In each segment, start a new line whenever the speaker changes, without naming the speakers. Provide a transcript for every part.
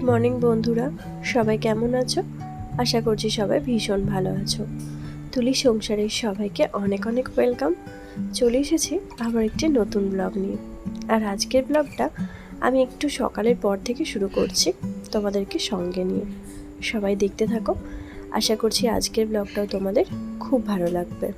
Morning বন্ধুরা, সবাই কেমন আছো? আশা করছি সবাই ভীষণ ভালো আছো। তুলি সংসারের সবাইকে অনেক অনেক ওয়েলকাম। চলে এসেছি আবার একটি নতুন ব্লগ নিয়ে। আর আজকের ব্লগটা আমি একটু সকালের পর থেকে শুরু করছি, তোমাদেরকে সঙ্গে নিয়ে। সবাই দেখতে থাকো, আশা করছি আজকের ব্লগটাও তোমাদের খুব ভালো লাগবে।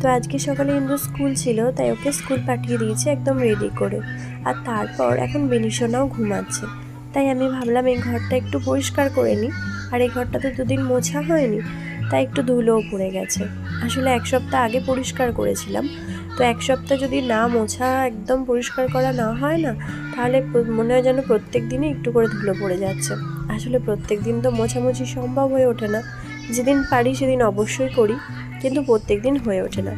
তো আজকে সকালে ইন্দ্র স্কুল ছিল, তাই ওকে স্কুল পাঠিয়ে দিয়েছি একদম রেডি করে। আর তারপর এখন বেনিসোনাও ঘুমাচ্ছে, তাই আমি ভাবলাম এই ঘরটা একটু পরিষ্কার করে নিই। আর এই ঘরটা তো দুদিন মোছা হয়নি, তাই একটু ধুলোও পড়ে গেছে। আসলে এক সপ্তাহ আগে পরিষ্কার করেছিলাম, তো এক সপ্তাহ যদি না মোছা একদম পরিষ্কার করা না হয় না, তাহলে মনে হয় যেন প্রত্যেক দিনই একটু করে ধুলো পড়ে যাচ্ছে। আসলে প্রত্যেক দিন তো মোছামুছি সম্ভব হয়ে ওঠে না, যেদিন পারি সেদিন অবশ্যই করি, কিন্তু প্রত্যেক দিন হয়ে ওঠে না।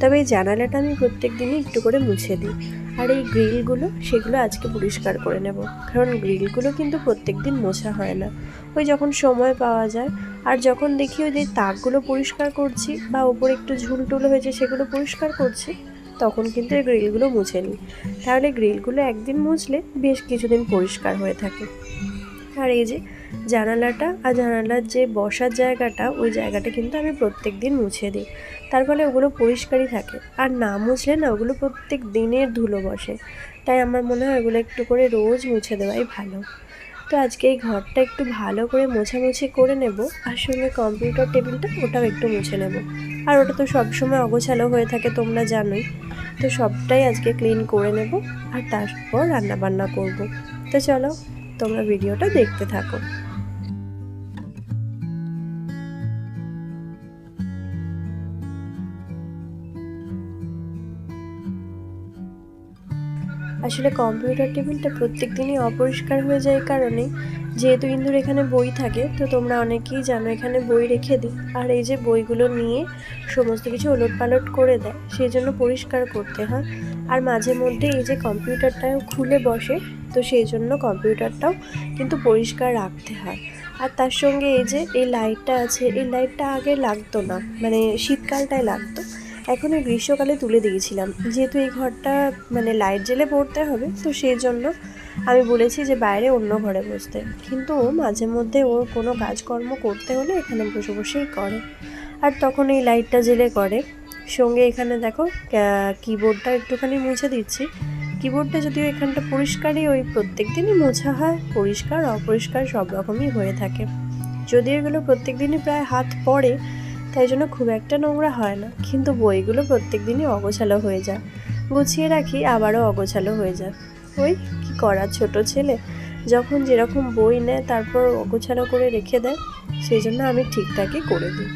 তবে এই জানালাটা আমি প্রত্যেক দিনই একটু করে মুছে দিই। আর এই গ্রিলগুলো সেগুলো আজকে পরিষ্কার করে নেব, কারণ গ্রিলগুলো কিন্তু প্রত্যেক দিন মোছা হয় না। ওই যখন সময় পাওয়া যায়, আর যখন দেখি ওই যে তাকগুলো পরিষ্কার করছি বা ওপরে একটু ঝুলটুল হয়েছে সেগুলো পরিষ্কার করছি, তখন কিন্তু এই গ্রিলগুলো মুছে নিই। তাহলে গ্রিলগুলো একদিন মুছলে বেশ কিছুদিন পরিষ্কার হয়ে থাকে। আর এই যে জানালাটা আর জানালার যে বসার জায়গাটা, ওই জায়গাটা কিন্তু আমি প্রত্যেক দিন মুছে দিই। তার ফলে ওগুলো পরিষ্কারই থাকে। আর না মুছলে না ওগুলো প্রত্যেক দিনের ধুলো বসে, তাই আমার মনে হয় ওগুলো একটু করে রোজ মুছে দেওয়াই ভালো। তো আজকে এই ঘরটা একটু ভালো করে মোছামুছি করে নেব, আর সঙ্গে কম্পিউটার টেবিলটা ওটাও একটু মুছে নেব। আর ওটা তো সবসময় অগোছালো হয়ে থাকে, তোমরা জানোই। তো সবটাই আজকে ক্লিন করে নেব, আর তারপর রান্নাবান্না করব। তো চলো তোমরা ভিডিওটা দেখতে থাকো। আসলে কম্পিউটার টেবিলটা প্রত্যেক দিনই অপরিষ্কার হয়ে যায়, কারণে যেহেতু ইন্দুর এখানে বই থাকে, তো তোমরা অনেকেই জানো এখানে বই রেখে দিই। আর এই যে বইগুলো নিয়ে সমস্ত কিছু ওলটপালট করে দেয়, সেই জন্য পরিষ্কার করতে হয়। আর মাঝে মধ্যে এই যে কম্পিউটারটাও খুলে বসে, তো সেই জন্য কম্পিউটারটাও কিন্তু পরিষ্কার রাখতে হয়। আর তার সঙ্গে এই যে এই লাইটটা আছে, এই লাইটটা আগে লাগতো না, মানে শীতকালটায় লাগতো, এখন এই গ্রীষ্মকালে তুলে দিয়েছিলাম। যেহেতু এই ঘরটা মানে লাইট জ্বেলে পড়তে হবে, তো সেই জন্য আমি বলেছি যে বাইরে অন্য ঘরে বসতে। কিন্তু ও মাঝে মধ্যে ওর কোনো কাজকর্ম করতে হলে এখানে বসে বসেই করে, আর তখন এই লাইটটা জ্বেলে করে। সঙ্গে এখানে দেখো কিবোর্ডটা একটুখানি মুছে দিচ্ছি। কিবোর্ডটা যদিও এখানটা পরিষ্কারই, ওই প্রত্যেক দিনই মোছা হয়, পরিষ্কার অপরিষ্কার সব রকমই হয়ে থাকে। যদিও এগুলো প্রত্যেক দিনই প্রায় হাত পড়ে, তাই জন্য খুব একটা নোংরা হয় না, কিন্তু বইগুলো প্রত্যেক দিনই অগোছালো হয়ে যায়। গুছিয়ে রাখি, আবারও অগোছালো হয়ে যায়। ওই কি করা, ছোট ছেলে যখন যেরকম বই নেয় তারপর অগোছালো করে রেখে দেয়, সেই জন্য আমি ঠিকঠাকই করে দিই।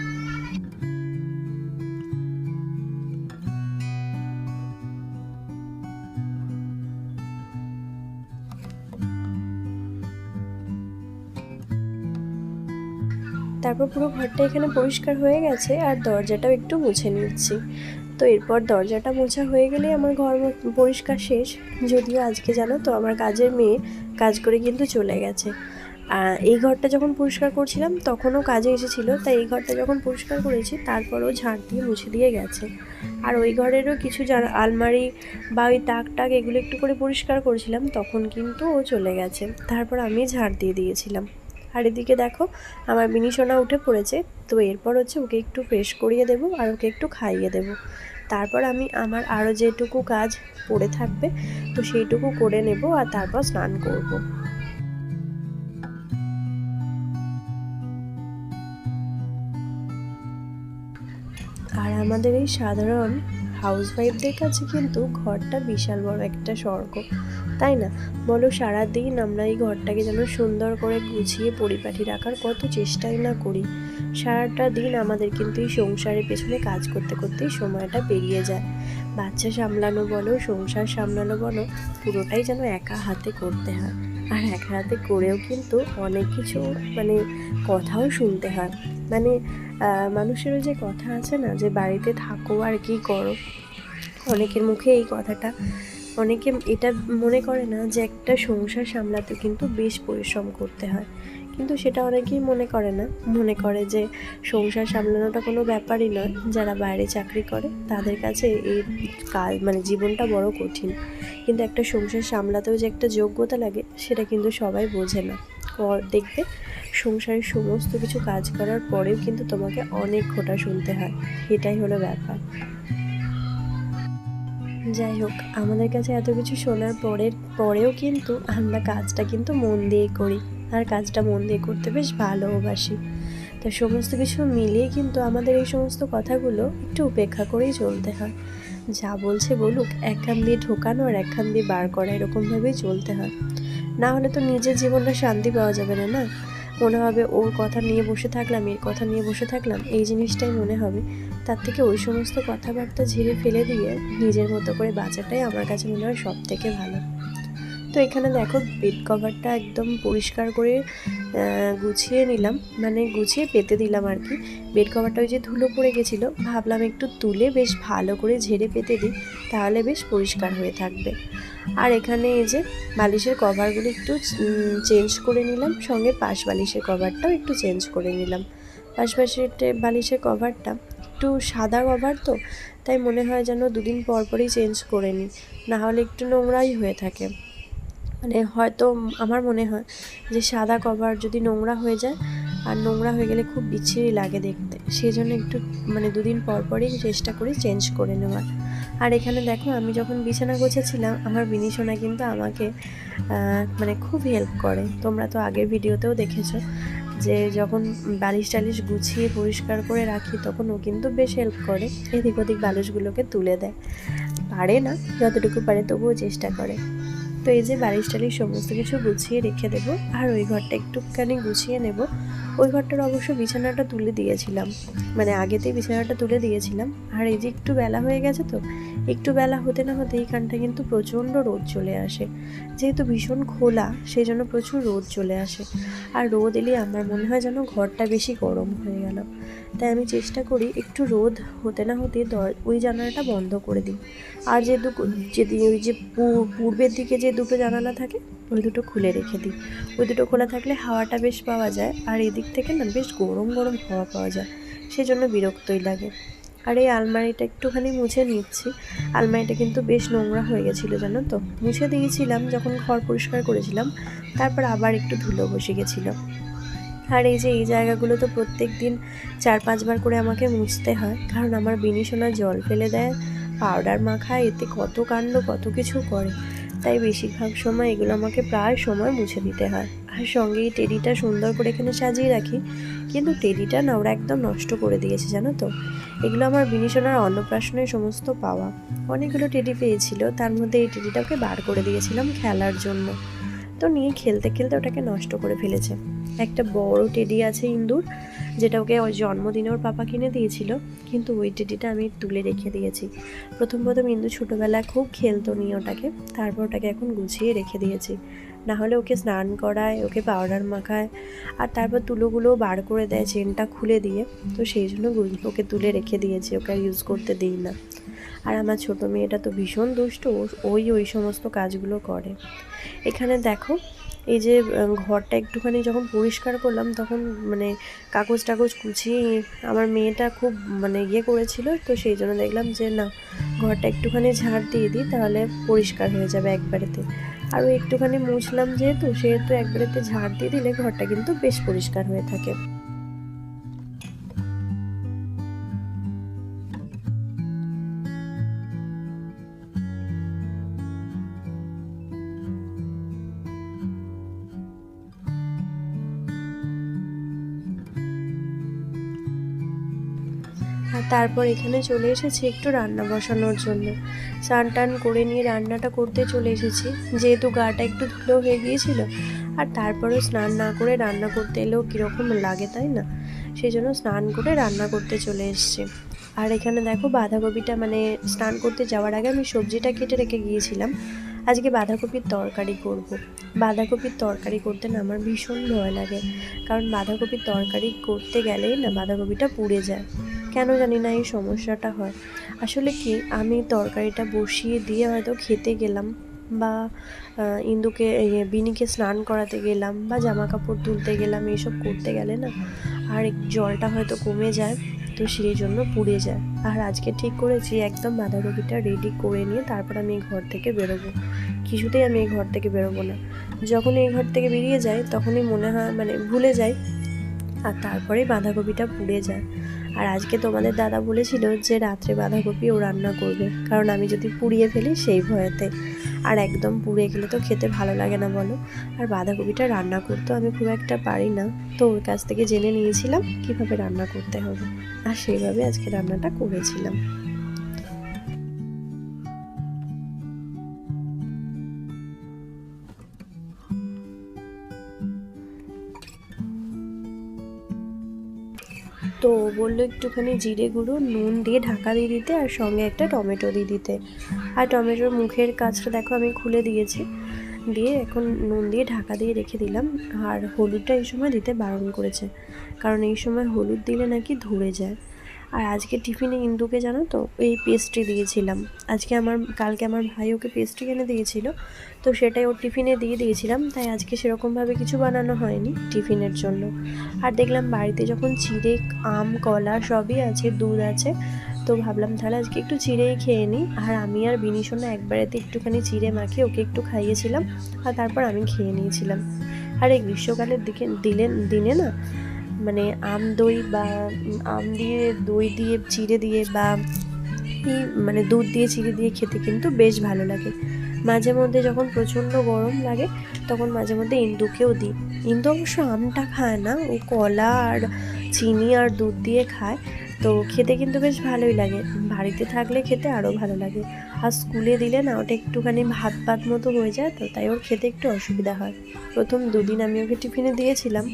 তারপর পুরো ঘরটা এখানে পরিষ্কার হয়ে গেছে, আর দরজাটাও একটু মুছে নিচ্ছি। তো এরপর দরজাটা মোছা হয়ে গেলেই আমার ঘর পরিষ্কার শেষ। যদিও আজকে জানো তো আমার কাজের মেয়ে কাজ করে কিন্তু চলে গেছে। এই ঘরটা যখন পরিষ্কার করছিলাম তখনও কাজে এসেছিলো, তাই এই ঘরটা যখন পরিষ্কার করেছি তারপরও ঝাড় দিয়ে মুছে দিয়ে গেছে। আর ওই ঘরেরও কিছু আলমারি বা ওই তাক টাক এগুলো একটু করে পরিষ্কার করেছিলাম, তখন কিন্তু ও চলে গেছে, তারপর আমি ঝাড় দিয়ে দিয়েছিলাম। আর এদিকে দেখো আমার বিনিশোনা উঠে পড়েছে। তো এরপর হচ্ছে ওকে একটু ফ্রেশ করিয়ে দেবো আর ওকে একটু খাইয়ে দেবো। তারপর আমি আমার আরও যেটুকু কাজ পড়ে থাকবে তো সেইটুকু করে নেব, আর তারপর স্নান করব। আর আমাদের এই সাধারণ হাউসওয়াইফদের কাছে কিন্তু ঘরটা বিশাল বড় একটা স্বর্গ, তাই না বলো? সারাদিন আমরা এই ঘরটাকে যেন সুন্দর করে গুছিয়ে পরিপাটি রাখার কত চেষ্টাই না করি। সারাটা দিন আমাদের কিন্তু এই সংসারের পেছনে কাজ করতে করতেই সময়টা পেরিয়ে যায়। বাচ্চা সামলানো বলো, সংসার সামলানো বলো, পুরোটাই যেন একা হাতে করতে হয়। আর একা হাতে করেও কিন্তু অনেক কিছু মানে কথাও শুনতে হয়। মানে মানুষেরও যে কথা আছে না, যে বাড়িতে থাকো আর কি করো, অনেকের মুখে এই কথাটা, অনেকে এটা মনে করে না যে একটা সংসার সামলাতে কিন্তু বেশ পরিশ্রম করতে হয়। কিন্তু সেটা অনেকেই মনে করে না, মনে করে যে সংসার সামলানোটা কোনো ব্যাপারই নয়। যারা বাইরে চাকরি করে তাদের কাছে এই কাজ মানে জীবনটা বড় কঠিন, কিন্তু একটা সংসার সামলাতেও যে একটা যোগ্যতা লাগে সেটা কিন্তু সবাই বোঝে না। দেখবে সংসারের সমস্ত কিছু কাজ করার পরেও কিন্তু তোমাকে অনেক খোঁটা শুনতে হয়, এটাই হলো ব্যাপার। যাই হোক, আমাদের কাছে এত কিছু শোনার পরেও কিন্তু আমরা কাজটা কিন্তু মন দিয়েই করি, আর কাজটা মন দিয়ে করতে বেশ ভালোবাসি। তো সমস্ত কিছু মিলিয়ে কিন্তু আমাদের এই সমস্ত কথাগুলো একটু উপেক্ষা করেই চলতে হয়। যা বলছে বলুক, এক কান দিয়ে ঢোকানো আর এক কান দিয়ে বার করা, এরকমভাবেই চলতে হয়। না হলে তো নিজের জীবনটা শান্তি পাওয়া যাবে না, না? মনে হবে ওর কথা নিয়ে বসে থাকলাম, এর কথা নিয়ে বসে থাকলাম, এই জিনিসটাই মনে হবে। তার থেকে ওই সমস্ত কথাবার্তা ঝেড়ে ফেলে দিয়ে নিজের মতো করে বাঁচাটাই আমার কাছে মনে হয় সব থেকে ভালো। তো এখানে দেখো বেড কভারটা একদম পরিষ্কার করে গুছিয়ে নিলাম, মানে গুছিয়ে পেতে দিলাম আর কি। বেড কভারটা ওই যে ধুলো পড়ে গেছিলো, ভাবলাম একটু তুলে বেশ ভালো করে ঝেড়ে পেতে দিই, তাহলে বেশ পরিষ্কার হয়ে থাকবে। আর এখানে এই যে বালিশের কভারগুলো একটু চেঞ্জ করে নিলাম, সঙ্গে পাশ বালিশের কভারটাও একটু চেঞ্জ করে নিলাম। পাশ বালিশের কভারটা একটু সাদা কভার, তো তাই মনে হয় যেন দুদিন পর পরই চেঞ্জ করে নিই, না হলে একটু নোংরাই হয়ে থাকে। মানে হয়তো আমার মনে হয় যে সাদা কভার যদি নোংরা হয়ে যায়, আর নোংরা হয়ে গেলে খুব বিচ্ছিরি লাগে দেখতে, সেই জন্য একটু মানে দুদিন পর পরই চেষ্টা করি চেঞ্জ করে নেওয়ার। আর এখানে দেখো আমি যখন বিছানা গোছাচ্ছিলাম, আমার বিনিশোনা কিন্তু আমাকে মানে খুব হেল্প করে। তোমরা তো আগের ভিডিওতেও দেখেছো যে যখন বালিশ টালিশ গুছিয়ে পরিষ্কার করে রাখি, তখন ও কিন্তু বেশ হেল্প করে, এদিক ওদিক বালিশগুলোকে তুলে দেয়। পারে না, যতটুকু পারে তবুও চেষ্টা করে। তো এই যে বালিশ টালিশ সমস্ত কিছু গুছিয়ে রেখে দেবো, আর ওই ঘরটা একটুখানি গুছিয়ে নেব। ওই ঘরটার অবশ্য বিছানাটা তুলে দিয়েছিলাম, মানে আগেতেই বিছানাটা তুলে দিয়েছিলাম। আর এই যে একটু বেলা হয়ে গেছে, তো একটু বেলা হতে না হতে এইখানটা কিন্তু প্রচণ্ড রোদ চলে আসে, যেহেতু ভীষণ খোলা সেই জন্য প্রচুর রোদ চলে আসে। আর রোদ এলে আমার মনে হয় যেন ঘরটা বেশি গরম হয়ে গেল, তাই আমি চেষ্টা করি একটু রোদ হতে না হতে ওই জানালাটা বন্ধ করে দিই। আর যেদিন ওই যে পূর্বের দিকে যে দুটো জানালা থাকে, ওই দুটো খুলে রেখে দিই। ওই দুটো খোলা থাকলে হাওয়াটা বেশ পাওয়া যায়, আর এদিক থেকে না বেশ গরম গরম হাওয়া পাওয়া যায়, সেজন্য বিরক্তই লাগে। আর এই আলমারিটা একটুখানি মুছে নিচ্ছি। আলমারিটা কিন্তু বেশ নোংরা হয়ে গেছিলো, জানো তো। মুছে দিয়েছিলাম যখন ঘর পরিষ্কার করেছিলাম, তারপর আবার একটু ধুলো বসে গেছিলো। আর এই যে এই জায়গাগুলো তো প্রত্যেক দিন 4-5 বার করে আমাকে মুছতে হয়, কারণ আমার বিনিশোনা জল ফেলে দেয়, পাউডার মাখায়, এতে কত কাণ্ড কত কিছু করে, তাই বেশিরভাগ সময় এগুলো আমাকে প্রায় সময় মুছে দিতে হয়। আর সঙ্গে এই টেডিটা সুন্দর করে এখানে সাজিয়ে রাখি, কিন্তু টেডিটা না ওরা একদম নষ্ট করে দিয়েছে, জানো তো। এগুলো আমার বিনিশোনার অন্নপ্রাশনের সমস্ত পাওয়া, অনেকগুলো টেডি পেয়েছিল, তার মধ্যে এই টেডিটাকে বার করে দিয়েছিলাম খেলার জন্য, তো নিয়ে খেলতে খেলতে ওটাকে নষ্ট করে ফেলেছে। একটা বড় টেডি আছে ইন্দুর, যেটা ওকে ওই জন্মদিনে ওর পাপা কিনে দিয়েছিল, কিন্তু ওই টেডিটা আমি তুলে রেখে দিয়েছি। প্রথম ইন্দু ছোটোবেলায় খুব খেলতো নিয়ে ওটাকে, তারপর ওটাকে এখন গুছিয়ে রেখে দিয়েছি। না হলে ওকে স্নান করায়, ওকে পাউডার মাখায়, আর তারপর তুলোগুলোও বার করে দেয় চেনটা খুলে দিয়ে, তো সেই জন্য ওকে তুলে রেখে দিয়েছি, ওকে আর ইউজ করতে দিই না। আর আমার ছোটো মেয়েটা তো ভীষণ দুষ্ট, ওই সমস্ত কাজগুলো করে। এখানে দেখো এই যে ঘরটা একটুখানি যখন পরিষ্কার করলাম, তখন মানে কাগজ টাগজ কুচিয়ে আমার মেয়েটা খুব মানে করেছিল, তো সেই জন্য দেখলাম যে না, ঘরটা একটুখানি ঝাড় দিয়ে দিই, তাহলে পরিষ্কার হয়ে যাবে একবারেতে। আর ওই একটুখানি মুছলাম সেহেতু একবারেতে ঝাড় দিয়ে দিলে ঘরটা কিন্তু বেশ পরিষ্কার হয়ে থাকে। আর তারপর এখানে চলে এসেছি একটু রান্না বসানোর জন্য। স্নান টান করে নিয়ে রান্নাটা করতে চলে এসেছি, যেহেতু গাটা একটু ধুলো হয়ে গিয়েছিল, আর তারপরেও স্নান না করে রান্না করতে এলেও কীরকম লাগে, তাই না? সেই জন্য স্নান করে রান্না করতে চলে এসেছি। আর এখানে দেখো বাঁধাকপিটা, মানে স্নান করতে যাওয়ার আগে আমি সবজিটা কেটে রেখে গিয়েছিলাম। আজকে বাঁধাকপির তরকারি করব। বাঁধাকপির তরকারি করতে না আমার ভীষণ ভয় লাগে, কারণ বাঁধাকপির তরকারি করতে গেলেই না বাঁধাকপিটা পুড়ে যায়, কেন জানি না এই সমস্যাটা হয়। আসলে কি, আমি তরকারিটা বসিয়ে দিয়ে হয়তো খেতে গেলাম, বা ইন্দুকে বিনিকে স্নান করাতে গেলাম বা জামা কাপড় তুলতে গেলাম, এইসব করতে গেলে না আর জলটা হয়তো কমে যায়, তো সেই জন্য পুড়ে যায়। আর আজকে ঠিক করেছি একদম বাঁধাকপিটা রেডি করে নিয়ে তারপর আমি এই ঘর থেকে বেরোবো। কিছুতেই আমি এই ঘর থেকে বেরোবো না। যখন এই ঘর থেকে বেরিয়ে যাই তখনই মনে হয় ভুলে যাই, আর তারপরেই বাঁধাকপিটা পুড়ে যায়। আর আজকে তোমাদের দাদা বলেছিল যে রাত্রে বাঁধাকপি ও রান্না করবে, কারণ আমি যদি পুড়িয়ে ফেলি সেই ভয়েতে। আর একদম পুড়ে গেলে তো খেতে ভালো লাগে না বলো। আর বাঁধাকপিটা রান্না করতেও আমি খুব একটা পারি না, তো ওর কাছ থেকে জেনে নিয়েছিলাম কিভাবে রান্না করতে হবে, আর সেইভাবে আজকে রান্নাটা করেছিলাম। তো বললো একটুখানি জিরে গুঁড়ো নুন দিয়ে ঢাকা দিয়ে দিতে, আর সঙ্গে একটা টমেটো দিয়ে দিতে। আর টমেটোর মুখের কাজটা দেখো আমি খুলে দিয়েছি, দিয়ে এখন নুন দিয়ে ঢাকা দিয়ে রেখে দিলাম। আর হলুদটা এই সময় দিতে বারণ করেছে, কারণ এই সময় হলুদ দিলে নাকি ধরে যায়। আর আজকে টিফিনে ইন্দুকে জানো তো এই পেস্ট্রি দিয়েছিলাম। কালকে আমার ভাই ওকে পেস্ট্রি এনে দিয়েছিল, তো সেটাই ওর টিফিনে দিয়ে দিয়েছিলাম। তাই আজকে সেরকমভাবে কিছু বানানো হয়নি টিফিনের জন্য। আর দেখলাম বাড়িতে যখন চিড়ে, আম, কলা সবই আছে, দুধ আছে, তো ভাবলাম তাহলে আজকে একটু চিড়েই খেয়ে নিই। আর আমি আর বিনিশোনা একবারেতে একটুখানি চিড়ে মাখিয়ে ওকে একটু খাইয়েছিলাম, আর তারপর আমি খেয়ে নিয়েছিলাম। আর এই গ্রীষ্মকালের দিনে না আম দই বা আম দিয়ে দই দিয়ে চিড়ে দিয়ে বা দুধ দিয়ে চিড়ে দিয়ে খেতে কিন্তু বেশ ভালো লাগে। মাঝে মধ্যে যখন প্রচণ্ড গরম লাগে তখন মাঝে মধ্যে ইন্দুকেও দিই। ইন্দু অবশ্য আমটা খায় না, ও কলা আর চিনি আর দুধ দিয়ে খায়, তো খেতে কিন্তু বেশ ভালোই লাগে। বাড়িতে থাকলে খেতে আরও ভালো লাগে, আর স্কুলে দিলে না ওটা একটুখানি ভাত ভাত মতো হয়ে যায়, তো তাই ওর খেতে একটু অসুবিধা হয়। প্রথম দুদিন আমি ওকে টিফিনে দিয়েছিলাম,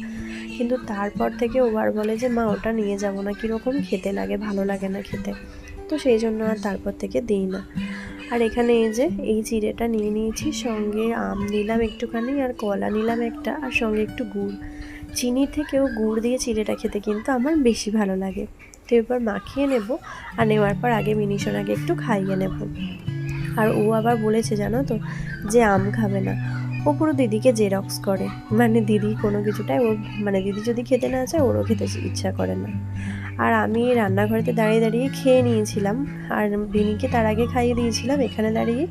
কিন্তু তারপর থেকে ও বার বলে যে মা ওটা নিয়ে যাব না, কীরকম খেতে লাগে, ভালো লাগে না খেতে, তো সেই জন্য আর তারপর থেকে দিই না। আর এখানে এই যে এই চিড়েটা নিয়ে নিয়েছি, সঙ্গে আম নিলাম একটুখানি, আর কলা নিলাম একটা, আর সঙ্গে একটু গুড়। চিনির থেকেও গুড় দিয়ে চিড়েটা খেতে কিন্তু আমার বেশি ভালো লাগে। তো এরপর মাখিয়ে নেব, আর নেওয়ার পর আগে মিনিশোনাকে একটু খাইয়ে নেব। আর ও আবার বলেছে জানো তো যে আম খাবে না। ও পুরো দিদিকে জেরক্স করে, দিদি কোনো কিছুটাই ওর দিদি যদি খেতে না চায় ওরও খেতে ইচ্ছা করে না। আর আমি রান্নাঘরেতে দাঁড়িয়ে দাঁড়িয়ে খেয়ে নিয়েছিলাম, আর বিনিকে তার আগে খাইয়ে দিয়েছিলাম এখানে দাঁড়িয়ে।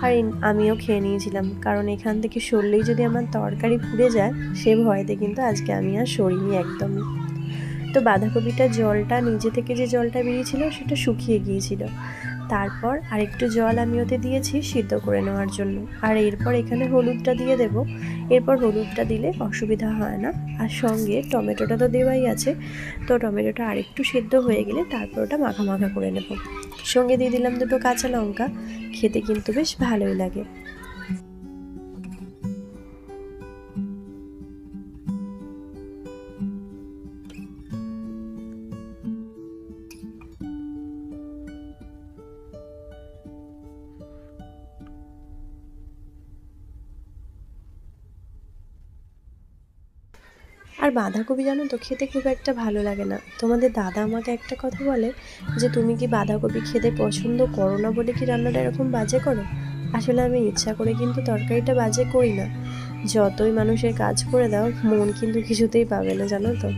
আর আমিও খেয়ে নিয়েছিলাম, কারণ এখান থেকে সরলেই যদি আমার তরকারি পুড়ে যায় সে ভয়েতে কিন্তু আজকে আমি আর সরিনি একদমই। তো বাঁধাকপিটা জলটা নিজে থেকে যে জলটা বেরিয়েছিল সেটা শুকিয়ে গিয়েছিল, তারপর আরেকটু জল আমি ওতে দিয়েছি সিদ্ধ করে নেওয়ার জন্য। আর এরপর এখানে হলুদটা দিয়ে দেব। এরপর হলুদটা দিলে অসুবিধা হয় না, আর সঙ্গে টমেটোটা তো দেওয়াই আছে, তো টমেটোটা আরেকটু সিদ্ধ হয়ে গেলে তারপর ওটা মাখা মাখা করে নেব। সঙ্গে দিয়ে দিলাম দুটো কাঁচা লঙ্কা, খেতে কিন্তু বেশ ভালোই লাগে। আর বাঁধাকপি জানো তো খেতে খুব একটা ভালো লাগে না। তোমাদের দাদা আমাকে একটা কথা বলে যে তুমি কি বাঁধাকপি খেতে পছন্দ করো না বলে কি রান্নাটা এরকম বাজে করো। আসলে আমি ইচ্ছা করে কিন্তু তরকারিটা বাজে করি না। যতই মানুষের কাজ করে দাও মন কিন্তু কিছুতেই পাবে না, জানো তো।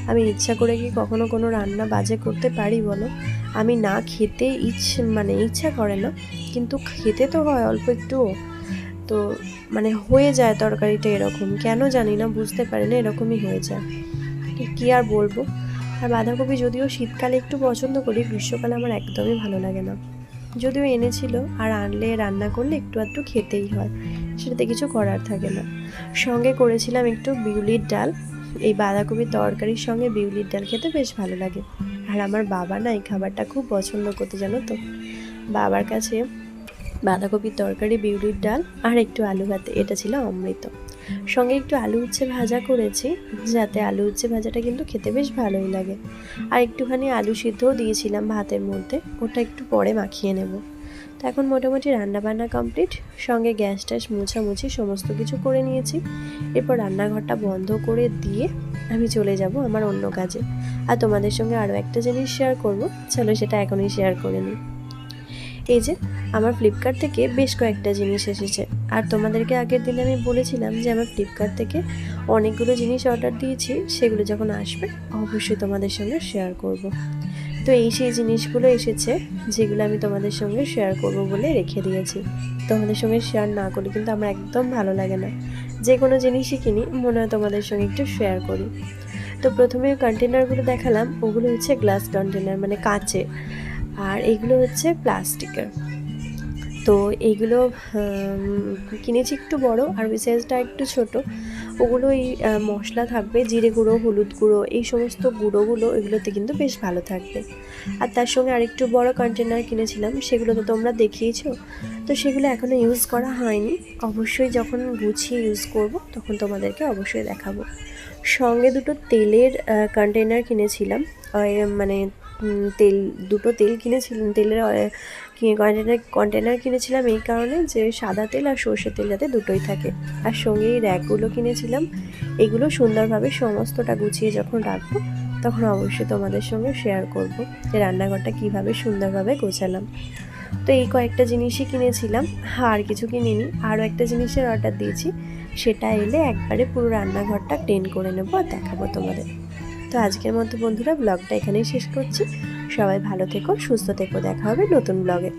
আমি ইচ্ছা করে কি কখনো কোনো রান্না বাজে করতে পারি বলো? আমি না খেতে ইচ্ছা করে না, কিন্তু খেতে তো হয় অল্প একটুও। তো হয়ে যায় তরকারিটা এরকম, কেন জানি না, বুঝতে পারি না, এরকমই হয়ে যায়। তো কী আর বলবো। আর বাঁধাকপি যদিও শীতকালে একটু পছন্দ করি, গ্রীষ্মকালে আমার একদমই ভালো লাগে না। যদিও এনেছিল, আর আনলে রান্না করলে একটু আধটু খেতেই হয়, সেটাতে কিছু করার থাকে না। সঙ্গে করেছিলাম একটু বিউলির ডাল। এই বাঁধাকপির তরকারির সঙ্গে বিউলির ডাল খেতে বেশ ভালো লাগে। আর আমার বাবা না এই খাবারটা খুব পছন্দ করতে, জানো তো। বাবার কাছে বাঁধাকপির তরকারি, বিউলির ডাল আর একটু আলু ভাতে, এটা ছিল অমৃত। সঙ্গে একটু আলু উচ্ছে ভাজা করেছি, যাতে আলু উচ্ছে ভাজাটা কিন্তু খেতে বেশ ভালোই লাগে। আর একটুখানি আলু সিদ্ধও দিয়েছিলাম ভাতের মধ্যে, ওটা একটু পরে মাখিয়ে নেব। তো এখন মোটামুটি রান্নাবান্না কমপ্লিট, সঙ্গে গ্যাস ট্যাস মোছামুছি সমস্ত কিছু করে নিয়েছি। এরপর রান্নাঘরটা বন্ধ করে দিয়ে আমি চলে যাব আমার অন্য কাজে। আর তোমাদের সঙ্গে আরও একটা জিনিস শেয়ার করব, চলো সেটা এখনই শেয়ার করে নিই। এই যে আমার ফ্লিপকার্ট থেকে বেশ কয়েকটা জিনিস এসেছে। আর তোমাদেরকে আগের দিন আমি বলেছিলাম যে আমার ফ্লিপকার্ট থেকে অনেকগুলো জিনিস অর্ডার দিয়েছি, সেগুলো যখন আসবে অবশ্যই তোমাদের সঙ্গে শেয়ার করব। তো এই সেই জিনিসগুলো এসেছে যেগুলো আমি তোমাদের সঙ্গে শেয়ার করব বলে রেখে দিয়েছি। তোমাদের সঙ্গে শেয়ার না করলে কিন্তু আমার একদম ভালো লাগে না। যে কোনো জিনিসই কিনি মনে হয় তোমাদের সঙ্গে একটু শেয়ার করি। তো প্রথমে কন্টেনারগুলো দেখালাম, ওগুলো হচ্ছে গ্লাস কন্টেনার মানে কাচের, আর এগুলো হচ্ছে প্লাস্টিকের। তো এইগুলো কিনেছি একটু বড়, আর ওই সাইজটা একটু ছোট। ওগুলো এই মশলা থাকবে, জিরে গুঁড়ো, হলুদ গুঁড়ো, এই সমস্ত গুঁড়োগুলো এগুলোতে কিন্তু বেশ ভালো থাকবে। আর তার সঙ্গে আরেকটু বড় কন্টেনার কিনেছিলাম, সেগুলো তো তোমরা দেখিয়েছো। তো সেগুলো এখনও ইউজ করা হয়নি, অবশ্যই যখন গুছিয়ে ইউজ করব তখন তোমাদেরকে অবশ্যই দেখাবো। সঙ্গে দুটো তেলের কন্টেনার কিনেছিলাম, মানে তেল, দুটো তেল কিনেছিলাম, তেলের কন্টেনার কিনেছিলাম এই কারণে যে সাদা তেল আর সর্ষের তেল যাতে দুটোই থাকে। আর সঙ্গে এই র্যাকগুলো কিনেছিলাম, এগুলো সুন্দরভাবে সমস্তটা গুছিয়ে যখন রাখবো তখন অবশ্যই তোমাদের সঙ্গে শেয়ার করব যে রান্নাঘরটা কীভাবে সুন্দরভাবে গোছালাম। তো এই কয়েকটা জিনিসই কিনেছিলাম, আর কিছু কিনিনি। আরও একটা জিনিসের অর্ডার দিয়েছি, সেটা এলে একবারে পুরো রান্নাঘরটা ক্লিন করে নেবো আর দেখাবো তোমাদের। তো আজকের মতো বন্ধুরা ব্লগটা এখানেই শেষ করছি। সবাই ভালো থেকো, সুস্থ থেকো, দেখা হবে নতুন ব্লগে।